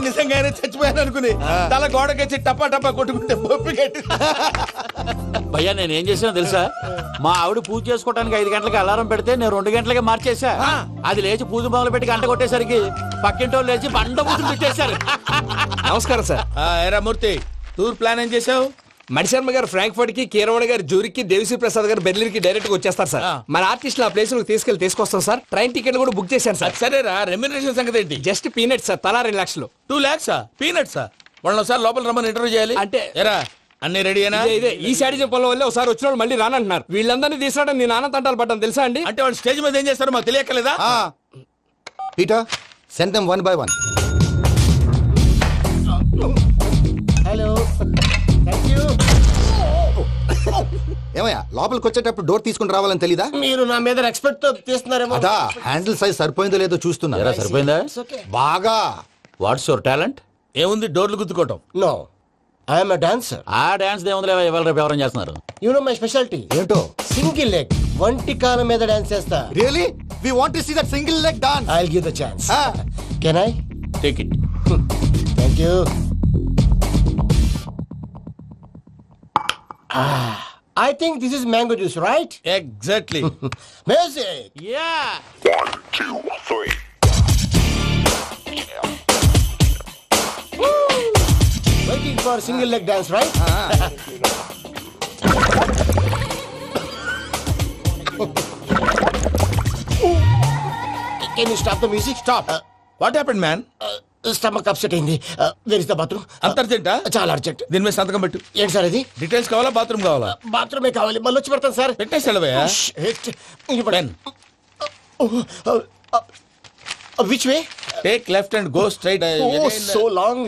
నిజంగానే చచ్చిపోయాను అనుకుని తల గోడకొచ్చి టపా టపా కొట్టుకుంటే బొప్పి కట్టి. భయ్యా నేనేం చేసానో తెలుసా? మా ఆవిడ పూజ చేసుకోవడానికి 5 గంటలకి అలారం పెడితే నేను 2 గంటలకి మార్చేసా. అది లేచి పూజ మొదలు పెట్టి గంట కొట్టేసరికి పక్కింటి వాళ్ళు లేచి బండ పూజలు పెట్టేశారు. నమస్కారం సార్. ఏరా మూర్తి, టూర్ ప్లాన్ ఏం చేసావు? మణిశర్మ గారు ఫ్రాంక్ఫర్ట్ కి, కీరవాణి గారు జూరికి, దేవిశ్రీ ప్రసాద్ గారు బెర్లిన్ కి డైరెక్ట్ గా వచ్చేస్తారు సార్. మన ఆర్టిస్ట్ ఆ ప్లేస్ తీసుకొస్తాం సార్. ట్రైన్ టికెట్ కూడా బుక్ చేశాను సార్. సరేరా, రెమ్యూనరేషన్ సంగతి ఏంటి? జస్ట్ పీనట్స్ సార్, తలా 2 లక్షలు. 2 lakhs పీనట్సా? వాళ్ళని ఒకసారి లోపల రమ్మని ఇంటర్వ్యూ చేయాలి. అంటే ఎరా అన్ని రెడీనా? ఇదే ఈ శాడిజం పొలం వల్ల ఒకసారి వచ్చిన వాళ్ళు మళ్ళీ రానంటున్నారు. వీళ్ళందరినీ తీసుకురావడం నేను నాన్న తంటాలు పడ్డాను తెలుసా అండి. అంటే వాళ్ళు స్టేజ్ మీద ఏం చేస్తారో మాకు తెలియక్కలేదా? Peter, send them one by one. Hello, thank you. ఏమయ్యా లోపలికి వచ్చేటప్పుడు డోర్ తీసుకుని రావాలని తెలీదా? మీరు నా మీద ఎక్స్పెక్ట్ తో తీస్తున్నారేమో. అదా హ్యాండిల్ సైజ్ సరిపోయిందో లేదో చూస్తున్నా. ఎరా సరిపోయిందా? బాగా. What's your talent? ఏముంది, డోర్లు గుద్దుకోవటం. No, I'm a dancer. ఆ డాన్స్ దేవుందిలే, ఇవాళ రేపు ఎవరైనా చేస్తున్నారు. You know my speciality. ఏంటో? సింగిల్ లెగ్, వంటి కాలం మీద డాన్స్ చేస్తా. Really we want to see that single leg dance. I will give the chance. Can I? Take it. Thank you. I think this is mango juice, right? Exactly. Music. Yeah. 1, 2, 3. Waiting for single leg dance, right? Can you stop the music? Stop. What happened man? Stomach upset అయింది. Where is the bathroom? అంత అర్జెంటా? చాలా urgent. దీని మీద సంతకం పెట్టు. ఏంటి sir ఇది? Details కావాలా, బాత్రూమ్ కావాలా? బాత్రూమే కావాలి, మళ్ళీ వచ్చి పెడతాను సార్. పెట్టేసి వెళ్ళవయ్యా. Which way? Take left and go straight. Oh so long.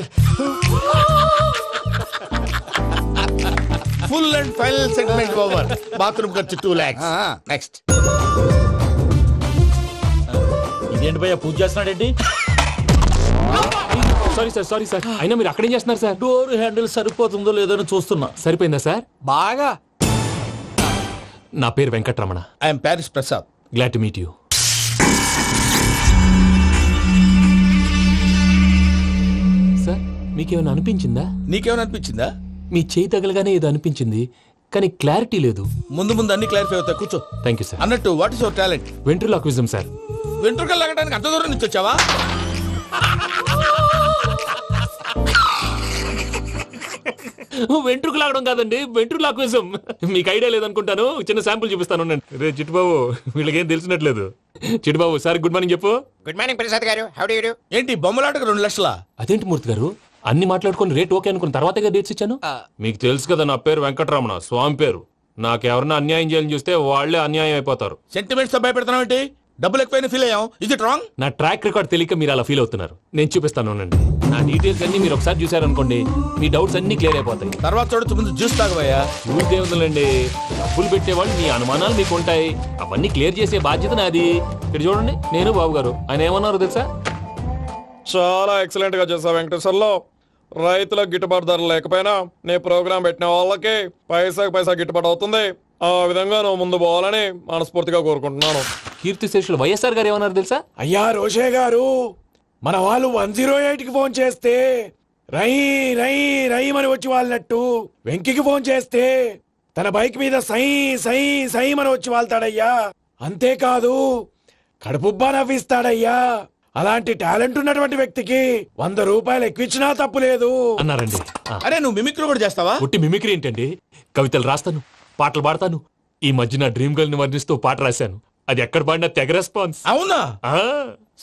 Full and final segment over. Bathroom ఖర్చు 2 lakhs. నెక్స్ట్. ఇదేంటి భయ్యా పూజ చేస్తున్నాడేంటి? సారీ సార్ అయినా మీరు అక్కడేం చేస్తున్నారు సార్? డోర్ హ్యాండిల్ సరిపోతుందో లేదో అని చూస్తున్నా. సరిపోయిందా సార్? బాగా. నా పేరు Venkataramana. I'm Paris Prasad. Glad to meet you. Sir మీకేమైనా అనిపించిందా? నీకేమైనా అనిపించిందా? మీ చేయి తగలగానే ఏదో అనిపించింది, కానీ క్లారిటీ లేదు. ముందు ముందు అన్ని క్లారిఫై అవుతాయి, కూర్చో. Thank you sir. అన్నట్టు what is your talent? Ventriloquism sir. వెంట్రుకలు లాగడానికి అంత దూరం నుంచి వచ్చావా? వెంట్రుకు లాగడం కాదండి, వెంట్రులాక్విజం. మీకు ఐడియా లేదనుకుంటాను, చిన్న శాంపుల్ చూపిస్తాను. రే Chittubabu, వీళ్ళకేం తెలిసినట్లేదు. Chittubabu sir good morning చెప్పు. గుడ్ మార్నింగ్ ప్రసాద్ గారు. How do you do? ఏంటి బొమ్మలాటకు 2 లక్షలా? అదేంటి మూర్తి గారు, అన్ని మాట్లాడుకుని రేట్ ఓకే అనుకున్న తర్వాతగా డేట్స్ ఇచ్చాను. మీకు తెలుసు కదా నా పేరు వెంకటరమణ, స్వామి పేరు. నాకెవరన్నా అన్యాయం చేయాలని చూస్తే వాళ్లే అన్యాయం అయిపోతారు. సెంటిమెంట్స్ తో భయపెడతావు ఏంటి? డబ్బులు ఎక్కువైనా ఫీల్ అయ్యాం. ఇది రాంగ్. నా ట్రాక్ రికార్డ్ తెలియక మీరు అలా ఫీల్ అవుతున్నారు. నేను చూపిస్తాను ఉండండి. నా డీటెయిల్స్ అన్ని మీరు ఒకసారి చూసారనుకోండి, మీ డౌట్స్ అన్ని క్లియర్ అయిపోతాయి. తర్వాత చూడొచ్చు, ముందు జ్యూస్ తాగబోయా. చూస్తే ఉందండి, డబ్బులు పెట్టేవాళ్ళు మీ అనుమానాలు మీకు ఉంటాయి, అవన్నీ క్లియర్ చేసే బాధ్యత నాది. ఇక్కడ చూడండి, నేను బాబు గారు. ఆయన ఏమన్నారు తెలుసా? చాలా ఎక్సలెంట్ గా చేసావు వెంకటేశ్వర్లో. రైతులకు గిట్టుబాటు ధరలు లేకపోయినా నీ ప్రోగ్రాం పెట్టిన వాళ్ళకి పైసాకి పైసా గిట్టుబాటు అవుతుంది. ఆ విధంగా నువ్వు ముందు పోవాలని మనస్ఫూర్తిగా కోరుకుంటున్నాను. కీర్తి శేషులు వైఎస్ఆర్ గారు ఏమన్నారు తెలుసా? అయ్యా రోషే గారు, మన వాళ్ళు 108కి ఫోన్ చేస్తే రై రై రై అని వచ్చి వాళ్ళనట్టు, వెంకికి ఫోన్ చేస్తే తన బైక్ మీద సై సై సై అని వచ్చి వాళ్తాడయ్యా. అంతేకాదు కడుపుబ్బా నవ్విస్తాడయ్యా. అలాంటి టాలెంట్ ఉన్నటువంటి వ్యక్తికి 100 రూపాయలు ఎక్కువిచ్చినా తప్పు లేదు అన్నారండి. అరే నువ్వు మిమిక్రీ కూడా చేస్తావా? పుట్టి మిమిక్రీ ఏంటండి, కవితలు రాస్తాను, పాటలు పాడతాను. ఈ మధ్య నా డ్రీమ్ గర్ల్ ని వర్ణిస్తూ పాట రాశాను, అది ఎక్కడ పాడినా తెగ రెస్పాన్స్. అవునా?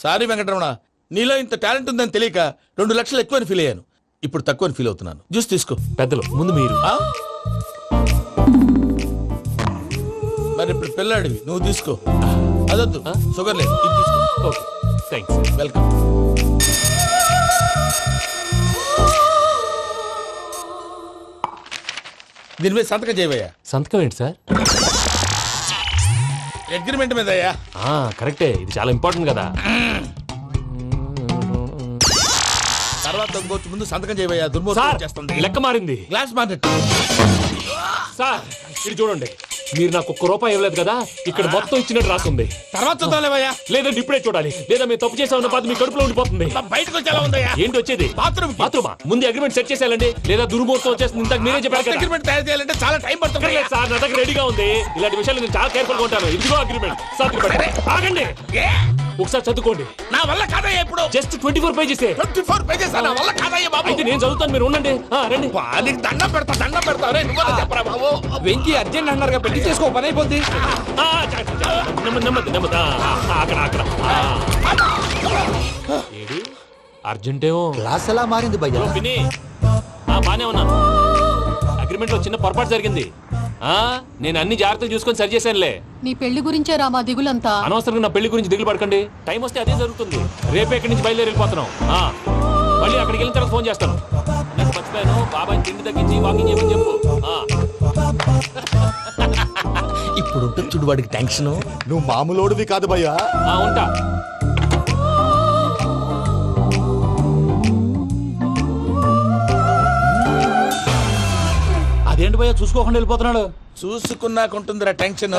సారీ వెంకటరమణ, నీలో ఇంత టాలెంట్ ఉందని తెలియక 2 లక్షలు ఎక్కువని ఫీల్ అయ్యాను. ఇప్పుడు తక్కువని ఫీల్ అవుతున్నాను. జ్యూస్ తీసుకో. పెద్దలు ముందు మీరు. మరి ఇప్పుడు పిల్లాడివి, నువ్వు తీసుకో. అదొద్దు, షుగర్ లేదు, ఇది తీసుకో. Okay thanks. వెల్కమ్. దీని మీద సంతకం చేయవయ్యా. సంతకం ఏంటి సార్? అగ్రిమెంట్ మీద అయ్యా. కరెక్టే, ఇది చాలా ఇంపార్టెంట్ కదా. తర్వాత ఇంకొచ్చి ముందు సంతకం చేయవయ్యా. సార్ దుర్మోహం చేస్తుంది. లెక్క మారింది. Glass market. సార్ ఇది చూడండి, మీరు నాకు ఒక్క రూపాయి ఇవ్వలేదు కదా ఇక్కడ మొత్తం ఇచ్చినట్టు రాస్తుంది. తర్వాత చూద్దాంలేవయ్యా. లేదంటే ఇప్పుడే చూడాలి, లేదా మీరు తప్పు చేసా ఉన్న బాధ మీ కడుపులో ఉండిపోతుంది. బయటకు వచ్చేలా ఉందయ్యా. ఏంటి వచ్చేది? బాత్రూమా ముందు అగ్రిమెంట్ సెట్ చేసేయాలండి, లేదా దుర్మూర్తం వచ్చేస్తుంది. ఇంతకు మీరే చెప్పారు కదా. అగ్రిమెంట్ తయారు చేయాలంటే చాలా టైం పడుతుంది. అక్కర్లేదు సార్, నా దగ్గర రెడీగా ఉంది. ఇలాంటి విషయాలు నేను చాలా కేర్ఫుల్ గా ఉంటాను. ఇదిగో అగ్రిమెంట్. ఆగండి, ఒకసారి చదువుకోండి. నా వల్ల కాదయ్యా. ఇప్పుడు జస్ట్ 24 పేజెస్. 24 పేజెస్ నా వల్ల కాదయ్యా బాబు. అయితే నేను చదువుతాను, మీరు ఉండండి. రండి. నీకు దండం పెడతా రే. నువ్వు చెప్పరా బాబు. వెంకీ అర్జెంట్ అన్నారుగా, పెళ్లి చేసుకో, పని అయిపోద్ది. నెమ్మది నెమ్మది. అక్కడ ఏడి అర్జెంటేమో. క్లాస్ ఎలా మారింది భయ్యా? విని బానే ఉన్నాను. అగ్రిమెంట్ లో చిన్న పొరపాటు జరిగింది. నేను అన్ని జాగ్రత్తలు చూసుకొని సరి చేశానులే. నీ పెళ్లి గురించే రా మా దిగులంతా. అనవసరంగా నా పెళ్లి గురించి దిగులు పడకండి. టైం వస్తే అదే జరుగుతుంది. రేపే ఇక్కడి నుంచి బయలుదేరి వెళ్ళిపోతున్నాం. మళ్ళీ అక్కడికి వెళ్ళిన తర్వాత ఫోన్ చేస్తాను. నాకు మర్చిపోయాను, బాబాయ్ తిండి తగ్గించి వాకింగ్ చేయమని చెప్పు. ఇప్పుడు ఉంటుంది చూడు వాడికి టెన్షన్. నువ్వు మామూలోడివి కాదు భయ్యా. ఉంటా. అదేంటి భయ్యా చూసుకోకుండా వెళ్ళిపోతున్నాడు? చూసుకున్నాక ఉంటుందిరా టెన్షన్.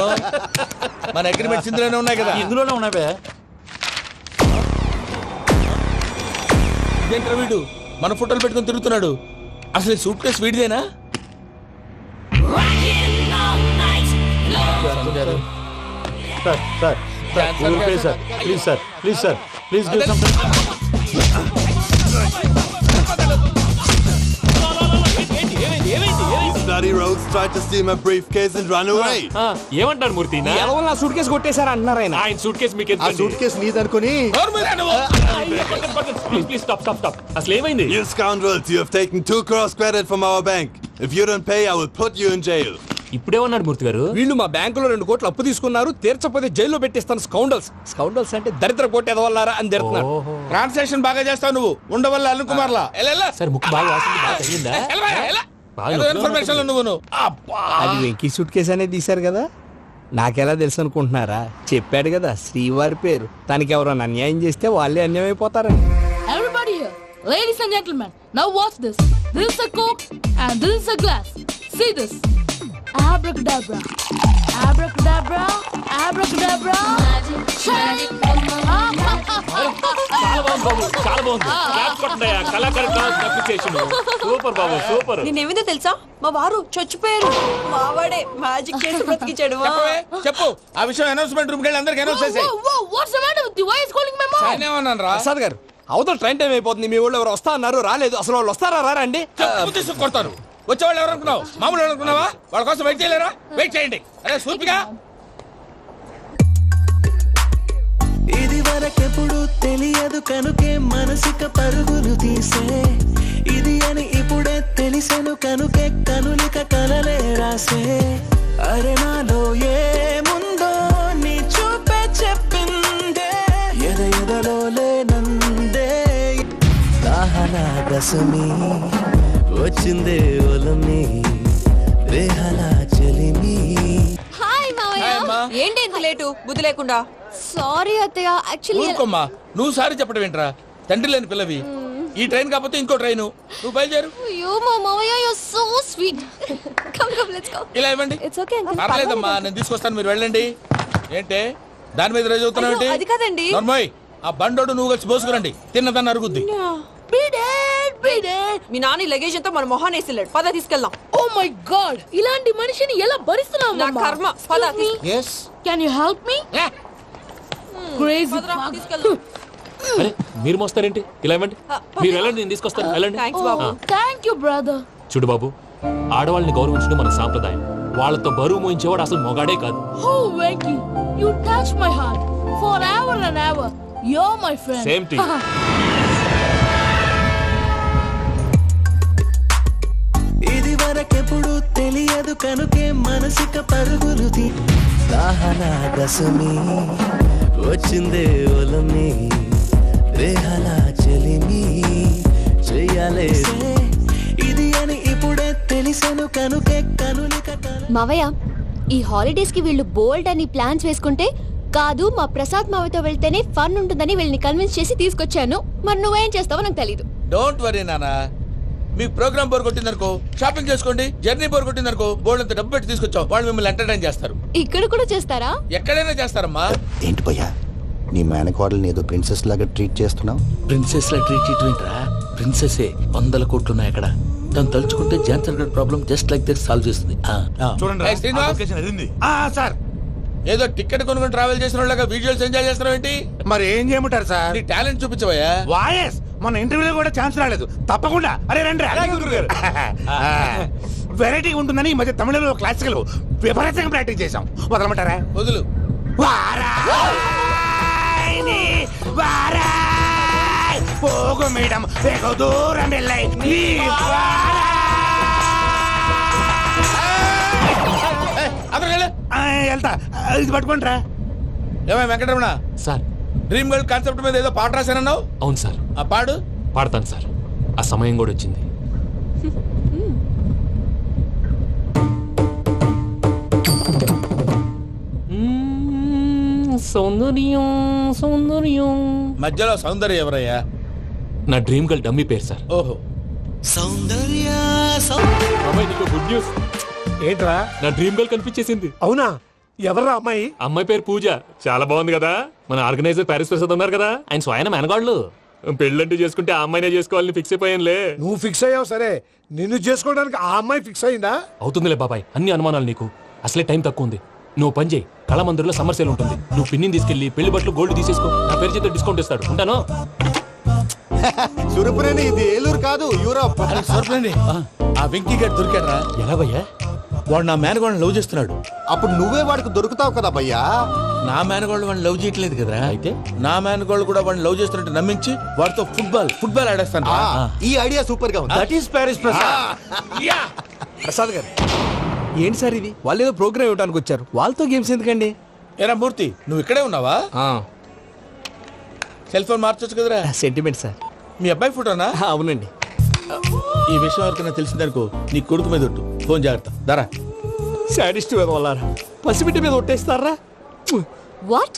మన అగ్రిమెంట్స్ ఇందులోనే ఉన్నాయి కదా. ఇందులోనే ఉన్నాయి భయ్యా. ఇదేంట్రా వీడు మన ఫోటోలు పెట్టుకొని తిరుగుతున్నాడు. అసలు suit case వీడిదేనా? Bloody rogues tried to steal my briefcase and run away. ఏమంటారు మూర్తి? ఎవరు నా సూట్ కేసు కొట్టేశారు అంటున్నారు ఆయన. ఆయన సూట్ కేసు మీకు ఆ సూట్ కేసు నీదనుకుని ప్లీజ్ స్టాప్. అసలు ఏమైంది? You scoundrels, you have taken 2 crores credit from our bank. If you don't pay, I will put you in jail. ఇప్పుడేమన్నాడు మూర్తి గారు? వీళ్ళు మా బ్యాంకులో 2 కోట్లు అప్పు తీసుకున్నారు, తీర్చకపోతే జైల్లో పెట్టిస్తాను. స్కౌండల్స్ అంటే దరిద్ర కోట ఎదవల్లారా అని తిడుతున్నారు. ట్రాన్సాక్షన్ బాగా చేస్తావు నువ్వు. ఉండవల్ల అల్లు కుమార్లా. సార్ ముక్కు బాగా వాసింది, బాగా తగ్గిందా? ఇన్ఫర్మేషన్ నువ్వు. అది వెంకీ సూట్ కేసు అనేది తీశారు కదా, నాకెలా తెలుసు అనుకుంటున్నారా? చెప్పాడు కదా శ్రీవారి పేరు. తనకి ఎవరైనా అన్యాయం చేస్తే వాళ్ళే అన్యాయం అయిపోతారని. Everybody here, ladies and gentlemen, now watch this. This is a coke and this is a glass. See this. Abracadabra. Abracadabra. Abracadabra. Magic. చాలా బాగుంది. క్లాప్ కొట్టండియా. కళాకారు class appreciation. సూపర్ బాబు, సూపర్. నేనేమిందో తెలుసా, మా వారు చచ్చిపోయారు. మావాడే మ్యాజిక్ చేసి బ్రతికించాడు. చెప్పు ఆ విషయం. అనౌన్స్మెంట్ రూమ్ కెళ్ళి అందరికి అనౌన్స్ చేసేయ్. What's the matter with you? Why is calling my mom? నేనేమన్నాను రా? ప్రసాద్ గారు, అవతల ట్రైన్ టైం అయిపోతుంది. మీ వాళ్ళు ఎవరు వస్తా అన్నారు, రాలేదు. అసలు వాళ్ళు వస్తారా రారా అండి? తీసుకు కొడతారు. వచ్చేవాళ్ళు ఎవరు అనుకున్నావు? మామూలు అనుకున్నావా? వాళ్ళ కోసం వెయిట్ చేయలేరా? వెయిట్ చేయండి. అరే సూపిగా. ఇది వరకెప్పుడు తెలియదు కనుకే మనసిక పరుగులు తీసే, ఇది అని ఇప్పుడే తెలిసెను కనుకే కనులిక కలలే రాసే. అరే నాలో ఏముందో నీ చూపే చెప్పిందే, ఎదలో లేనందే. దాహనా దశమి వచ్చిందే ఒలమి, రేహలా చెలిమి. హాయ్ మావయ్య. ఏంటి ఇంత లేటు? బుద్ధి లేకుండా. సారీ అత్తయ్య, యాక్చువల్లీ ఊరుకోమ్మా. నువ్వు సారీ చెప్పడం ఏంట్రా? తండ్రి లేని పిల్లవి. ఈ ట్రైన్ కాకపోతే ఇంకో ట్రైన్. నువ్వు బయలుదేరు. అయ్యో మా మావయ్య, you are so sweet. Come let's go. ఇలా ఇవ్వండి. It's okay uncle. పర్లేదమ్మా, నేను తీసుకొస్తాను, మీరు వెళ్ళండి. ఏంటే దాని మీద రోజు అవుతున్నావు? అది కాదండి. నర్మోయ్, ఆ బండోడు నువ్వు కలిసి పోసుకురండి. తిన్నదాన్ని అరుగుద్ది. మీ నాన్న లగేజ్ అంతా మన మొహాన్ వేసిల్లాడు. పద తీసుకెళ్దాం. ఓ మై గాడ్, ఇలాంటి మనిషిని ఎలా భరిస్తున్నావు? నా కర్మ. పద. yes can you help me? Crazy. తీసుకెళ్దాం. అరే మీరు మోస్తారేంటి? ఇలా ఇవ్వండి. మీరు వెళ్ళండి, నేను తీసుకొస్తాను. వెళ్ళండి. Thank you brother. చూడు బాబు, ఆడవాళ్ళని గౌరవించడం మన సాంప్రదాయం. వాళ్ళతో బరువు మోయించేవాడు అసలు మొగాడే కాదు. ఓ Venky, you touch my heart for ever and ever. You are my friend. Same thing. ఇది వరకెప్పుడు తెలియదు కనుకే మనసిక పరుగులు తీ. దాహనా దశమి వచ్చిందే ఒలమి, రేహలా చెలిమి చెయ్యాలే. ఇది అని ఇప్పుడే తెలిసెను కనుకే కనులిక. మావయ్య, ఈ హాలిడేస్ కి వీళ్ళు బోల్డ్ అని ప్లాన్స్ వేసుకుంటే, కాదు మా ప్రసాద్ మావయ్యతో వెళ్తేనే ఫన్ ఉంటుందని వీళ్ళని కన్విన్స్ చేసి తీసుకొచ్చాను. మరి నువ్వేం చేస్తావో నాకు తెలీదు. డోంట్ వరీ నానా, మీకు ప్రోగ్రామ్ బోర్ కొట్టిందనుకో షాపింగ్ చేసుకోండి, జర్నీ బోర్ కొట్టిందనుకో బోర్డు అంత డబ్బు పెట్టి తీసుకొచ్చాం, వాళ్ళు మిమ్మల్ని ఎంటర్టైన్ చేస్తారు. ఇక్కడ కూడా చేస్తారా? ఎక్కడైనా చేస్తారమ్మా. ఏంటి భయ్యా నీ మేనకోడల్ని ఏదో ప్రిన్సెస్ లాగా ట్రీట్ చేస్తున్నావు? ప్రిన్సెస్ లా ట్రీట్ చేయటమేంట్రా? ప్రిన్సెస్ 100 కోట్లు ఉన్నాయి అక్కడ. తను తలుచుకుంటే జాన్సన్ గడ్ problem just like this solve చేస్తుంది. ఏయ్, శ్రీనివాస్, సార్ ఏదో టికెట్ కొనుక్కొని ట్రావెల్ చేసిన వాళ్ళగా వీడియోస్ ఎంజాయ్ చేస్తున్నావు ఏంటి? మరి ఏం చేయమంటారు సార్? నీ టాలెంట్ చూపించవయ్యా. వాయస్ మన ఇంటర్వ్యూలో కూడా ఛాన్స్ రాలేదు. తప్పకుండా అరే రండి వెరైటీ ఉంటుందని ఈ మధ్య తమిళలో క్లాసికల్ విపరీతంగా ప్రాక్టీస్ చేశాం. వదలమంటారా? వదులు. వారాయని వారాయ్ పోగు మేడం వెగు దూరం వెళ్ళై నీ వెళ్తా. ఇది పట్టుకుంటారా? ఏమై Venkataramana, sir dream girl concept మీద ఏదో పాట రాశానన్నావు. అవును సార్, ఆ పాడు. పాడతాను సార్. ఆ సమయం కూడా వచ్చింది. సౌందర్యం సౌందర్యం. మధ్యలో సౌందర్య ఎవరయ్యా? నా డ్రీమ్ గర్ల్ డమ్మీ పేరు సార్. ఓహో, సౌందర్య గుడ్ న్యూస్. ఏంట్రా? నా డ్రీమ్ గర్ల్ కనిపించేసింది. అవునా? ఎవరా అమ్మాయి? అమ్మాయి పేరు పూజ. చాలా బాగుంది కదా. మన ఆర్గనైజర్ ప్యారిస్ ప్రసాద్ ఉన్నారు కదా, ఆయన స్వయం మెనగాళ్ళు. పెళ్ళంటూ చేసుకుంటే ఆ అమ్మాయినే చేసుకోవాలని ఫిక్స్ అయిపోయానులే. నువ్వు ఫిక్స్ అయ్యావు సరే, నిన్ను చేసుకోవడానికి ఆ అమ్మాయి ఫిక్స్ అయిందా? అవుతుందిలే బాబాయ్, అన్ని అనుమానాలు నీకు. అసలే టైం తక్కువ ఉంది. నువ్వు పని చేయి, కళామందిర్లో సమ్మర్ సేల్ ఉంటుంది. నువ్వు పిన్నిని తీసుకెళ్లి పెళ్లి బట్టలు గోల్డ్ తీసేసుకో. నా పేరు చేత డిస్కౌంట్ ఇస్తాడు. ఉంటాను. సురపురేని ఇది ఏలూరు కాదు, యూరోప్. ఆ వెంకీ గారు దొరికాడరా? ఎలా భయ్యా? వాడు నా మేనగోళ్ళని లవ్ చేస్తున్నాడు. అప్పుడు నువ్వే వాడికి దొరుకుతావు కదా భయ్యా. నా మేనగోళ్ళు వాడిని లవ్ చేయట్లేదు కదరా. అయితే నా మేనగోళ్ళు కూడా వాడిని లవ్ చేస్తున్నట్టు నమ్మించి వాడితో ఫుట్బాల్ ఆడేస్తాను. ఈ ఐడియా సూపర్ గా ఉంది. That is Paris Prasad. Prasad గారు ఏంటి సార్ ఇది? వాళ్ళు ఏదో ప్రోగ్రామ్ ఇవ్వడానికి వచ్చారు, వాళ్ళతో గేమ్స్ ఎందుకండి? ఏరా మూర్తి, నువ్వు ఇక్కడే ఉన్నావా? సెల్ ఫోన్ మార్చొచ్చు కదరా. Sentiment sir. మీ అబ్బాయి ఫోటోనా? అవునండి. ఈ విషయం ఎవరికైనా తెలిసిందనుకో నీ కొడుకు మీద ఒట్టు. ఫోన్ జాగ్రత్త. దారా. సాడిస్ట్ మీద వాళ్ళారా? పసిబిడ్డ మీద ఒట్టేస్తారా? వాట్?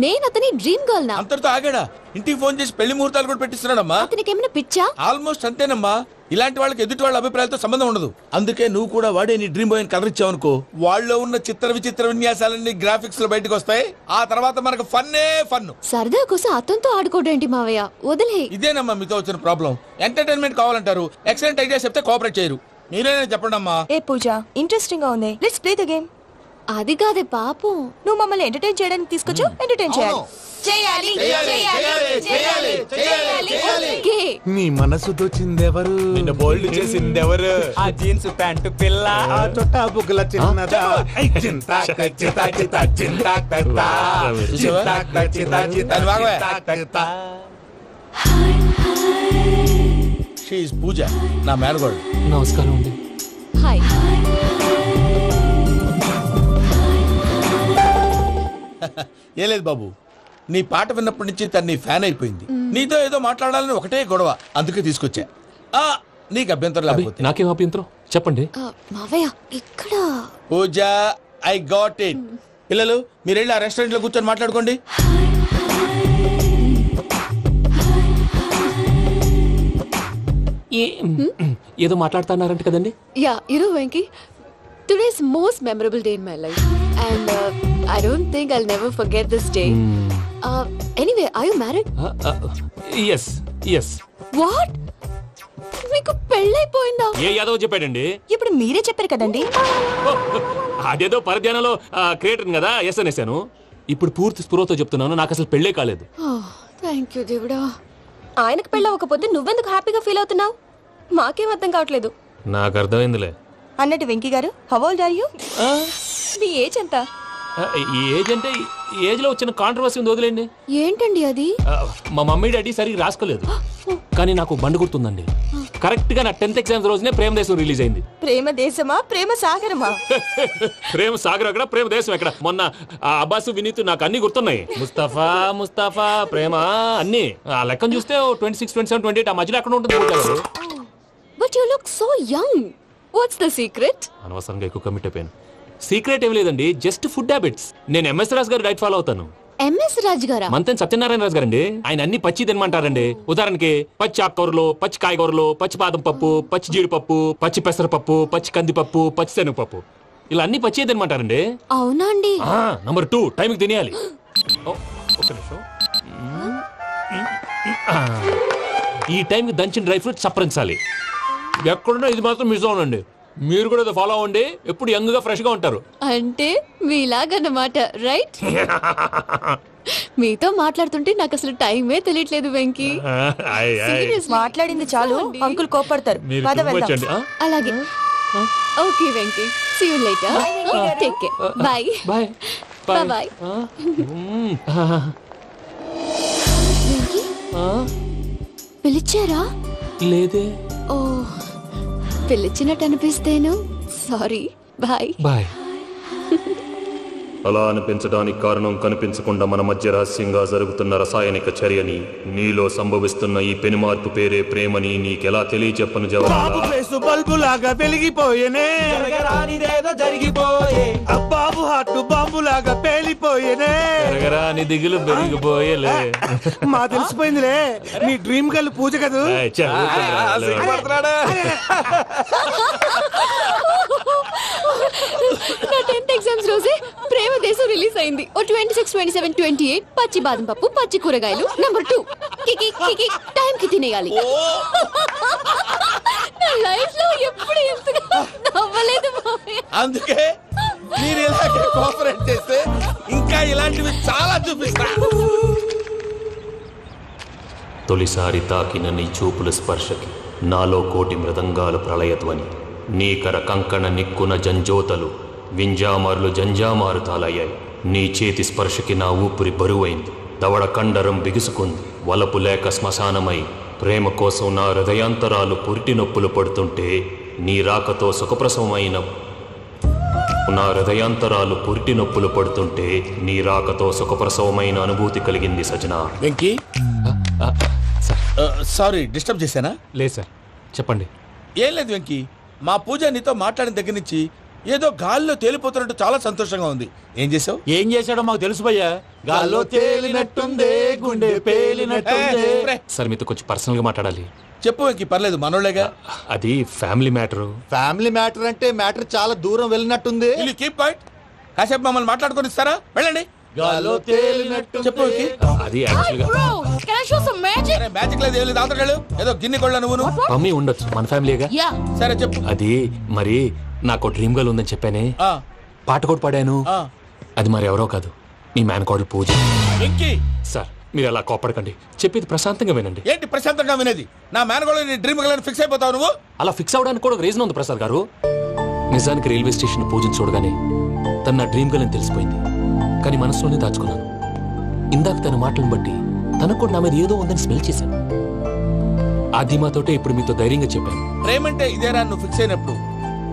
నేను అతని డ్రీమ్ గర్ల్ నా? అంతటితో ఆగాడా? ఇంటికి ఫోన్ చేసి పెళ్లి ముహూర్తాలు కూడా పెట్టిస్తున్నాడమ్మా. అతనికి ఏమైనా పిచ్చా? ఆల్మోస్ట్ అంతేనమ్మా. ఇలాంటి వాళ్ళకి ఎదుటి వాళ్ళ అభిప్రాయాలతో సంబంధం ఉండదు. అందుకే నువ్వు కూడా వాడే నీ డ్రీమ్ బాయ్ కలర్ ఇచ్చావనుకో, వాళ్ళలో ఉన్న చిత్ర విచిత్ర విన్యాసాలన్నీ గ్రాఫిక్స్ లో బయటకు వస్తాయి. ఆ తర్వాత మనకు ఫన్నే ఫన్. సరదా కోసం అతనితో ఆడుకోడేంటి మావయ్య? వదిలే. ఇదేనమ్మా మీతో వచ్చిన ప్రాబ్లం. ఎంటర్టైన్మెంట్ కావాలంటారు, ఎక్సలెంట్ ఐడియా చెప్తే కోఆపరేట్ చేయరు. మీరేనా చెప్పండి అమ్మా. ఏ పూజ, ఇంట్రెస్టింగ్ గా ఉంది. Let's play the game. అది కాదే పాపం. నువ్వు మమ్మల్ని ఎంటర్టైన్ చేయడానికి తీసుకొచ్చు. ఎంటర్టైన్ చేయాలి. ఓకే. నీ మనసు దోచిందెవరు? నిన్ను బోల్డ్ చేసింది ఎవరు? ఆ జీన్స్ ప్యాంటు పిల్ల, ఆ చుట్టా బుగ్గల చిన్నదా. చింతాక్ చితాక్ చితాక్ చింతాక్ తక్తా. చింతాక్ చితాక్ చితాక్ చింతాక్ తక్తా. షీ ఇస్ పూజ, నా మేనగోడు. నమస్కారం అండి. హాయ్. ఏ లేదు బాబు, నీ పాట విన్నప్పటి నుంచి తను నీ ఫ్యాన్ అయిపోయింది. నీతో ఏదో మాట్లాడాలని ఒకటే గొడవ, అందుకే తీసుకొచ్చా. నీకు అభ్యంతరం లేకపోతే. నాకేం అభ్యంతరం చెప్పండి. మావయ్య ఇక్కడ. పూజ, ఐ గాట్ ఇట్. పిల్లలు మీరు వెళ్ళి ఆ రెస్టారెంట్ లో కూర్చొని మాట్లాడుకోండి. ఏదో మాట్లాడుతున్నారంట కదండి. Yeah, Venky, today's most memorable day in my life, and I don't think I'll never forget this day. Anyway, are you married? Yes, yes. What? మీకు పెళ్ళైపోయిందా? ఏ యాదవ్ చెప్పాడండి? ఇప్పుడు మీరే చెప్పారు కదండి. అదేదో పరధ్యానంలో క్రియేటర్ కదా ఎస్ అనేసాను. ఇప్పుడు పూర్తి స్పృహతో చెప్తున్నాను, నాకు అసలు పెళ్ళే కాలేదు. థ్యాంక్ యూ దేవుడా. ఆయనకు పెళ్ళవకపోతే నువ్వెందుకు హ్యాపీగా ఫీల్ అవుతున్నావు? మాకేం అర్థం కావట్లేదు. నాకు అర్థమైందిలే. అన్నట్టు వెంకీ గారు, హౌ ఓల్డ్ ఆర్ యు? మీ ఏజ్ ఎంత? ఈ ఏజ్ అంటే ఏజ్ లో వచ్చిన కాంట్రవర్సీ ఉంది, వదిలేండి. ఏంటండి అది? మా మమ్మీ డాడీ సరిగ్గా రాసుకోలేదు, కానీ నాకు బండి గుర్తుందండి. కరెక్ట్ గా నా 10th ఎగ్జామ్స్ రోజునే ప్రేమ దేశం రిలీజ్ అయింది. ప్రేమ దేశమా ప్రేమ సాగరమా? ప్రేమ సాగర్ ఎక్కడ, ప్రేమ దేశం ఎక్కడ? మొన్న అబ్బాసు వినీత్ నాకు అన్ని గుర్తున్నాయి. ముస్తఫా ముస్తఫా ప్రేమ అన్ని ఆ లెక్కను చూస్తే 26, 27, 28 ఆ మధ్యలో ఎక్కడ ఉంటుంది? But you look so young. What's the secret? అనవసరంగా ఎక్కువ కమిట్ అయిపోయాను. సీక్రెట్ ఏం లేదండి, జస్ట్ ఫుడ్ హ్యాబిట్స్. నేను ఎంఎస్ రాజ్ గారు డైట్ ఫాలో అవుతాను. ఎంఎస్ రాజు గారా? మంతెన్ సత్యనారాయణ రాజు గారండి. ఆయన అన్ని పచ్చి తినమంటారండి. ఉదాహరణకి పచ్చి ఆకుకూరలు, పచ్చి కాయగూరలు, పచ్చి బాదం పప్పు, పచ్చి జీడిపప్పు, పచ్చి పెసరపప్పు, పచ్చి కందిపప్పు, పచ్చి శనగపప్పు, ఇలా అన్ని పచ్చి తినమంటారండి. అవునా అండి? నంబర్ 2 టైంకి తినేయాలి. ఒక్క నిమిషం. ఈ టైంకి దంచిన డ్రై ఫ్రూట్స్ సప్పరించాలి. ఎక్కడున్నా ఇది మాత్రం మిస్ అవునండి. మీరు కూడా ఇది ఫాలో అవ్వండి. ఎప్పుడు యంగ్ గా ఫ్రెష్ గా ఉంటారు. అంటే మీలాగన్నమాట, రైట్? మీతో మాట్లాడుతుంటే నాకు అసలు టైమే తెలియట్లేదు వెంకీ. Seriously. మాట్లాడింది చాలు, అంకుల్ కోపడతారు. మీరు పద too much వెళ్దాం. అండి. అలాగే. Okay Venky, see you later. Take care. Bye bye bye bye. Venky పిలిచారా? లేదే. ఓ, పిలిచినట్టు అనిపిస్తేను సారీ. Bye bye. అలా అనిపించడానికి కారణం కనిపించకుండా మన మధ్య రహస్యంగా జరుగుతున్న రసాయనిక చర్యని, నీలో సంభవిస్తున్న ఈ పెనుమార్పు పేరే ప్రేమని నీకెలా తెలియచెప్పను జవాబు. బల్బు లాగా వెలిగిపోయేనే, జరిగిపోయే బాబు హార్ట్ బాంబు లాగా పేలిపోయేనే. నీ దిగులు పెరిగిపోయేలే. మా తెలిసిపోయిందిలే, నీ డ్రీమ్ గర్ల్ పూజ కదూ. నా 10th ఎగ్జామ్స్ రోజే ప్రేమ దేశం రిలీజ్ అయింది. ఓ 26, 27, 28 పచ్చి బాదం పప్పు, పచ్చి కూరగాయలు. నంబర్ 2 కికి కికి టైం కి తినేయాలి. నా లైఫ్ లో ఎప్పుడు ఎంతగా నవ్వలేదు మామయ్య. అందుకే మీరు ఇలాగే కోఆపరేట్ చేస్తే ఇంకా ఇలాంటివి చాలా చూపిస్తా. తొలిసారి తాకిన నీ చూపుల స్పర్శకి నాలో కోటి మృదంగాలు ప్రళయధ్వని. నీకర కంకణ నిక్కున జంజోతలు, వింజామారులు జంజామారు తాలయ్యాయి. నీ చేతి స్పర్శకి నా ఊపిరి బరువైంది. దవడ కండరం బిగుసుకుంది. వలపు లేక శ్మశానమై ప్రేమ కోసం నా హృదయాంతరాలు పురిటి నొప్పులు పడుతుంటే, నీ రాకతో సుఖప్రసవమైన నా హృదయాంతరాలు పురిటి నొప్పులు పడుతుంటే నీ రాకతో సుఖప్రసవమైన అనుభూతి కలిగింది సజనా. వెంకీ సారీ డిస్టర్బ్ చేశానా? లేదు సార్, చెప్పండి. ఏం లేదు వెంకీ, మా పూజ నీతో మాట్లాడిన దగ్గర నుంచి ఏదో గాల్లో తేలిపోతున్నట్టు చాలా సంతోషంగా ఉంది. ఏం చేసావు? ఏం చేశాడో మాకు తెలుసు భయ్యా. గాల్లో తేలినట్టుందే, గుండె పేలినట్టుందే. సార్ మీతో కొంచెం పర్సనల్ గా మాట్లాడాలి. చెప్పు వెంకీ, పర్లేదు మనోళ్ళేగా. అది ఫ్యామిలీ మ్యాటరు. ఫ్యామిలీ మ్యాటర్ అంటే మ్యాటర్ చాలా దూరం వెళ్ళినట్టుంది. Keep point. కాసేపు మమ్మల్ని మాట్లాడుకొని ఇస్తారా? వెళ్ళండి. గాల్లో తేలినట్టు చెప్పు వెంకీ. అది యాక్చువల్గా Bro, can I show some magic? అరే మ్యాజిక్ లేదు, ఏం లేదు. ఆతకెళ్ళు. ఏదో గిన్నె కొళ్ళ నువ్వును. మమ్మీ ఉండొచ్చు, మన ఫ్యామిలీగా. Yeah. సరే చెప్పు. అది మరి నాకు డ్రీమ్ గర్ల్ ఉందని చెప్పానే, పాట కూడా పాడాను. అది మరి ఎవరో కాదు, మీ మేనకోడలు పూజ. వెంకీ సార్ మీరు అలా కోపడకండి, చెప్పేది ప్రశాంతంగా వినండి. ఏంటి ప్రశాంతంగా వినేది? నా మేనగోళ్ళు నీ డ్రీమ్ గర్ల్ ఫిక్స్ అయిపోతావు నువ్వు. అలా ఫిక్స్ అవడానికి కూడా ఒక రీజన్ ఉంది ప్రసాద్ గారు. నిజానికి రైల్వే స్టేషన్ పూజను చూడగానే తన నా డ్రీమ్ గర్ల్ అని తెలిసిపోయింది. కానీ మనసులోనే దాచుకున్నాను. ఇందాక తన మాటలను బట్టి తనకు కూడా నా మీద ఏదో ఉందని స్మెల్ చేశాను. ఆ ధీమాతోటే ఇప్పుడు మీతో ధైర్యంగా చెప్పాను. ప్రేమంటే ఇదేరా నువ్వు ఫిక్స్ అయినప్పుడు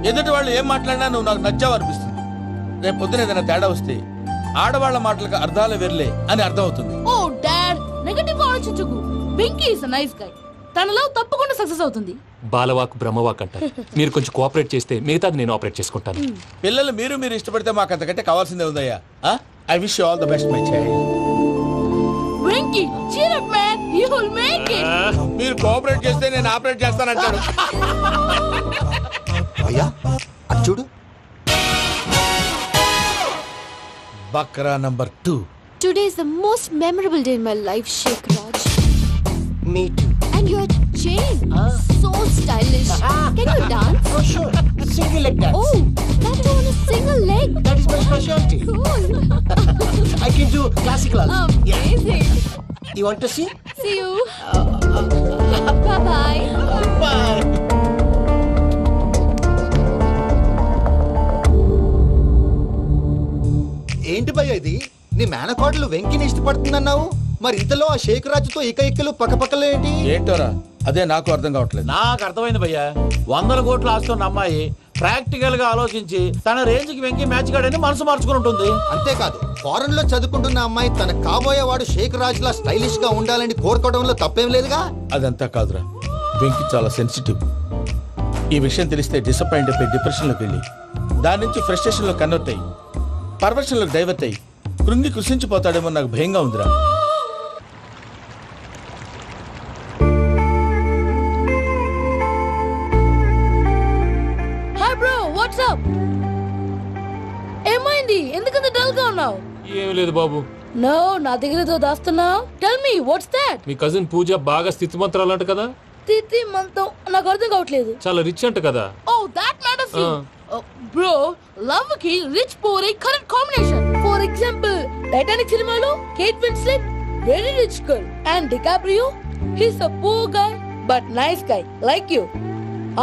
ఎదుటి వాళ్ళు ఏం మాట్లాడినా నువ్వు నాకు నచ్చావు అనిపిస్తుంది. రేపు పొద్దున ఏదైనా తేడా వస్తే ఆడవాళ్ల మాటలకు అర్థాలు వెర్లే అని అర్థం అవుతుంది. Oh, Dad, నెగటివ్ ఆలోచించకు. Venky is a nice guy. తన లవ్ తప్పకుండా సక్సెస్ అవుతుంది. బాలవాక్ బ్రహ్మవాక్ అంటారు. మీరు కొంచెం కోఆపరేట్ చేస్తే మిగతాది నేను ఆపరేట్ చేసుకుంటాను. పిల్లలు మీరు ఇష్టపడితే మాకు అంతకంటే కావాల్సిందే ఉందయ్యా. I wish you all the best my child. Venky, cheer up man, you will make it. మీరు కోఆపరేట్ చేస్తే నేను ఆపరేట్ చేస్తానంటాడు. అయ్యా అది చూడు. Bakra number 2. Today is the most memorable day in my life, Sheikh Raj. Me too. And your chain, so stylish. Can you dance? Oh, sure. Single leg dance. Oh, that too on a single leg. That is my specialty. Cool. I can do classical also. Amazing. You want to see? See you. Bye-bye. Bye. ఏంటి భయ్య ఇది? నీ మేనకోడలు వెంకిని ఇష్టపడుతుందన్నావు, మరి ఇంతలో ఆ షేక్ రాజుతో ఇకలు పక్కపక్కలు ఏంటి? ఏంటోరా అదే నాకు అర్థం కావట్లేదు. నాకు అర్థమైంది భయ్యా. 100 కోట్లు ఆస్తున్న అమ్మాయి ప్రాక్టికల్ గా ఆలోచించి తన రేంజ్ కి వెంకీ మ్యాచ్ కాడని మనసు మార్చుకుని ఉంటుంది. అంతేకాదు, ఫారెన్ లో చదువుకుంటున్న అమ్మాయి తన కాబోయేవాడు షేక్ రాజ్ లా స్టైలిష్ గా ఉండాలని కోరుకోవడంలో తప్పేం లేదుగా. అదంతా కాదురా, వెంకీ చాలా సెన్సిటివ్. ఈ విషయం తెలిస్తే డిసప్పాయింట్ అయిపోయి డిప్రెషన్ లోకి వెళ్ళి దాని నుంచి ఫ్రస్ట్రేషన్ లో కన్వర్ట్ అయ్యి పర్వర్షన్ లోకి డైవర్ట్ అయ్యి కృంగి కృషించిపోతాడేమో నాకు భయంగా ఉందిరా. Hi bro, what's up? ఏమైంది? ఎందుకంత డల్ గా ఉన్నావు? ఏం లేదు బాబు. నో, నా దగ్గర ఏదో దాస్తున్నావు. Tell me what's that? Me cousin పూజ బాగా స్థితిమంతరాలు అంట కదా. స్థితి మంతం నాకు అర్థం కావట్లేదు. చాలా రిచ్ అంట కదా. ఓ that matters you. Bro, love కి rich poor a correct combination. For example Titanic సినిమాలో Kate Winslet very rich girl and DiCaprio he's a poor guy but nice guy like you.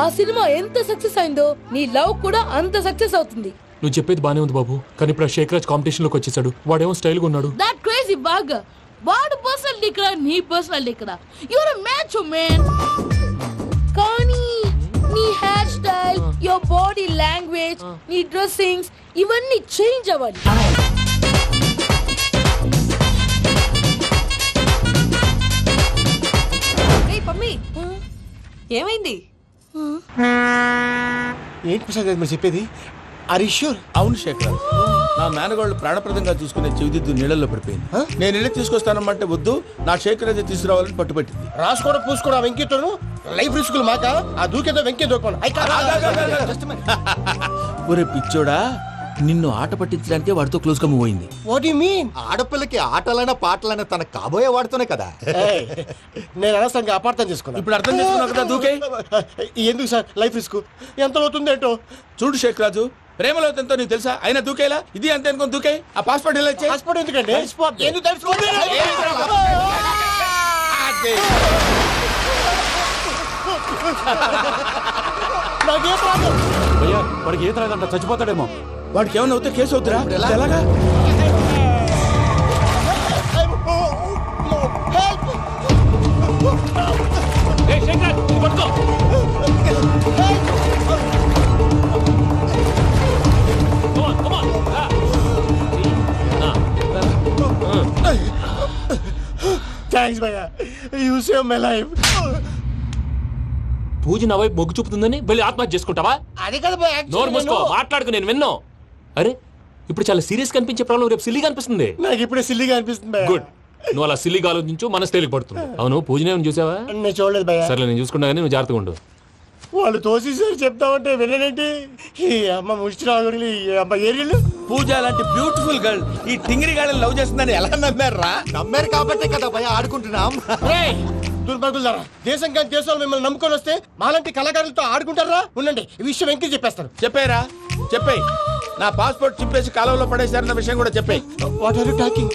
ఆ సినిమా ఎంత success అయిందో నీ love కూడా అంత success అవుతుంది. నువ్వు చెప్పేది బానే ఉంది బాబు, కానీ ఇప్పుడు శేఖర్ రాజ్ కాంపిటీషన్ లోకి వచ్చేసాడు. వాడేమో స్టైల్ గా ఉన్నాడు. దట్ క్రేజీ బాగా. వాడు పర్సనల్ ఇక్కడ, నీ పర్సనల్ ఇక్కడ. You are a match man. కానీ నీ hair style, your body language, నీ డ్రెస్సింగ్స్ ఇవన్నీ చేంజ్ అవ్వాలి. ఏయ్ పమ్మి, ఏమైంది? ఏంటి ప్రసాద్ గారు మీరు చెప్పేది? Are you sure? అవును శేఖర్, నా మేనగోళ్ళు ప్రాణప్రదంగా చూసుకునే చెవిదిద్దు నీళ్ళల్లో పడిపోయింది. నేను ఇళ్ళకి తీసుకొస్తానమ్మంటే వద్దు, నా శేఖర్ అయితే తీసుకురావాలని పట్టుబట్టింది. రాసుకోవడం పూసుకోవడం వెంకీతోను లైఫ్ రిస్కులు మాక. ఆ దూకేదో వెంకీ దూకోను. ఒరే పిచ్చోడా, నిన్ను ఆట పట్టించడానికి వాడితో క్లోజ్ గా మూవ్ అయింది. What you mean? ఆడపిల్లకి ఆటలైనా పాటలైనా తన కాబోయే వాడుతూనే కదా. నేను అనవసరంగా అపార్థం చేసుకున్నాను. ఇప్పుడు అర్థం చేసుకున్నావు కదా దూకే. ఎందుకు సార్ లైఫ్ రిస్క్ ఎంత అవుతుంది ఏంటో? చూడు శేఖర్ రాజు, ప్రేమలో ఎంతో నీకు తెలుసా? అయినా దూకేలా ఇది అంతే అనుకుని దూకే. ఆ పాస్పోర్ట్ ఎలా ఇచ్చే? పాస్పోర్ట్ ఎందుకండి? ఎందుకు తెలుసుకోండి? నాకే ప్రాబ్లం. భయ్యా, వాడికి ఈత రాదంట, చచ్చిపోతాడేమో. వాడికి ఏమన్నా అవుతే కేసు అవుతురా? ఎలాగా? థ్యాంక్స్ భయ్యా, యు సేవ్ మై లైఫ్. పూజ నా వైపు మొగ్గు చూపుతుందని వెళ్ళి ఆత్మహత్య చేసుకుంటావా? అది కదా భయ్యా. నోరు మూసుకో, మాట్లాడుకు, నేను విన్నో. అరే ఇప్పుడు చాలా సీరియస్ కనిపించే ప్రాబ్లం రేపు సిల్లీగా అనిపిస్తుంది. నాకు ఇప్పుడే సిల్లీగా అనిపిస్తుంది భయ్యా. గుడ్, నువ్వు అలా సిల్లీగా ఆలోచించు, మనసు తేలిపడుతుంది. అవును, పూజనే చూసావా? నేను చూడలేదు భయ్యా. సరే నేను చూసుకున్నా కానీ నువ్వు జాగ్రత్తగా ఉండు. వాళ్ళు తోసేసారు చెప్తామంటే విననేంటి? ఈ అమ్మ ముష్టిరాగుడు, ఈ అమ్మ ఏరియలు. పూజ లాంటి బ్యూటిఫుల్ గర్ల్ ఈ టింగిరి గాడిని లవ్ చేస్తుందని ఎలా నమ్మారా? నమ్మారు కాబట్టే కదా భయ ఆడుకుంటున్నాం. దుర్భగులారా, దేశం కానీ దేశాలు మిమ్మల్ని నమ్ముకొని వస్తే మాలాంటి కళాకారులతో ఆడుకుంటారా? ఉండండి, ఈ విషయం వెంకీ చెప్పేస్తారు. చెప్పారా? చెప్పేయ్. నా పాస్పోర్ట్ చింపేసి కాలంలో పడేశారన్న విషయం కూడా చెప్పేయ్. What are you talking?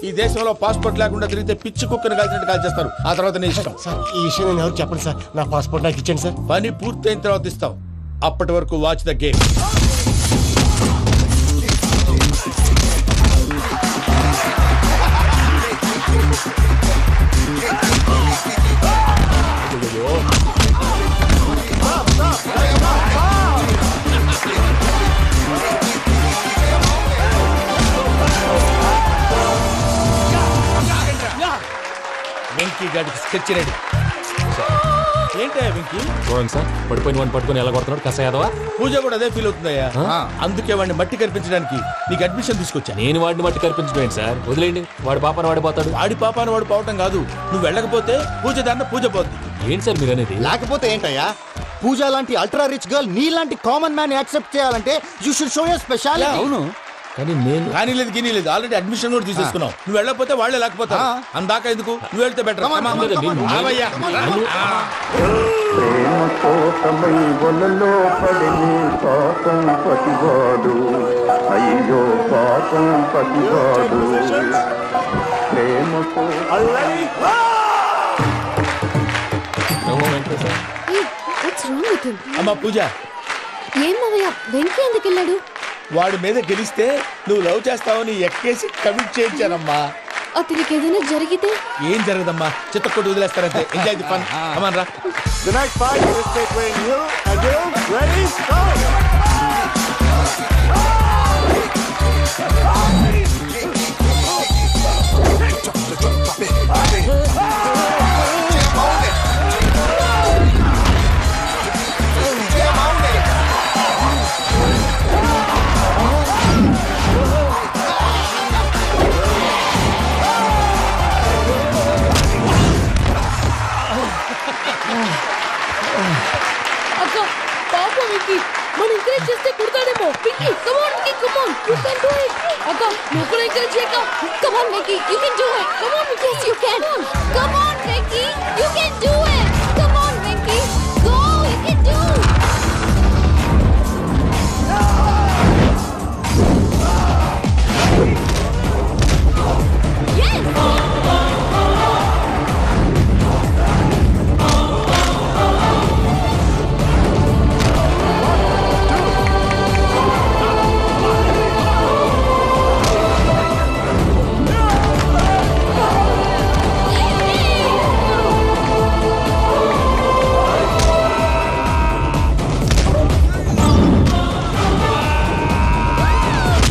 ఈ దేశంలో పాస్పోర్ట్ లేకుండా తిరిగితే పిచ్చి కుక్కను కాల్చినట్టు కాల్చేస్తారు. ఆ తర్వాత నీ ఇష్టం. సార్ ఈ విషయం నేను ఎవరు చెప్పండి సార్. నా పాస్పోర్ట్ నాకు ఇచ్చండి సార్. పని పూర్తయిన తర్వాత ఇస్తాం. అప్పటి వరకు వాచ్ ద గేమ్. వెంకీ గాడికి స్కెచ్ రెడీ. ఏంటయ్యా వెంకీ? చూడండి సార్, పడిపోయిన వాడిని పట్టుకొని ఎలా కొడుతున్నాడు కసాయాదవా. పూజ కూడా అదే ఫీల్ అవుతుందయ్యా. అందుకే వాడిని మట్టి కనిపించడానికి నీకు అడ్మిషన్ తీసుకొచ్చా. నేను వాడిని మట్టి కనిపించడం సార్, వదిలేండి. వాడి పాపను వాడిపోతాడు. వాడి పాపాను వాడు పోవటం కాదు, నువ్వు వెళ్ళకపోతే పూజ దాన్న పూజ పోద్ది. ఏంటి సార్ మీరు అనేది? లేకపోతే ఏంటయ్యా, పూజ లాంటి అల్ట్రా రిచ్ గర్ల్ నీ లాంటి కామన్ మ్యాన్ యాక్సెప్ట్ చేయాలంటే you should show your speciality. అవును, కానీ నేను కానీ లేదు గిని లేదు, ఆల్రెడీ అడ్మిషన్ కూడా తీసేసుకున్నావు. నువ్వు వెళ్ళకపోతే వాళ్ళే లేకపోతారు. అందాక ఎందుకు, నువ్వు వెళ్తే బెటర్. అయ్యో పాపం పతివాడు ప్రేమతో. అమ్మా పూజ, ఏం మావయ్య, వెంకీ ఎందుకు వెళ్ళాడు? వాడి మీద గెలిస్తే నువ్వు లవ్ చేస్తావని ఎక్కేసి కమిట్ చేయించానమ్మా. అతనికి ఏదైనా జరిగితే? ఏం జరగదమ్మా, చిత్తకొట్టు వదిలేస్తారంటే. Enjoy the fun. కమాన్ రా. The next fight is between you and you. Ready? Go! అక్క పాప విక్కీ మనం ఎంకరేజ్ చేస్తే కుడతాడేమో. Vicky come on Vicky come on you can do it. అక్క నువ్వు కూడా ఎంకరేజ్ చేయక. Come on, Vicky, you can do it. Come on, yes, you can. Come on, Vicky, you can do it.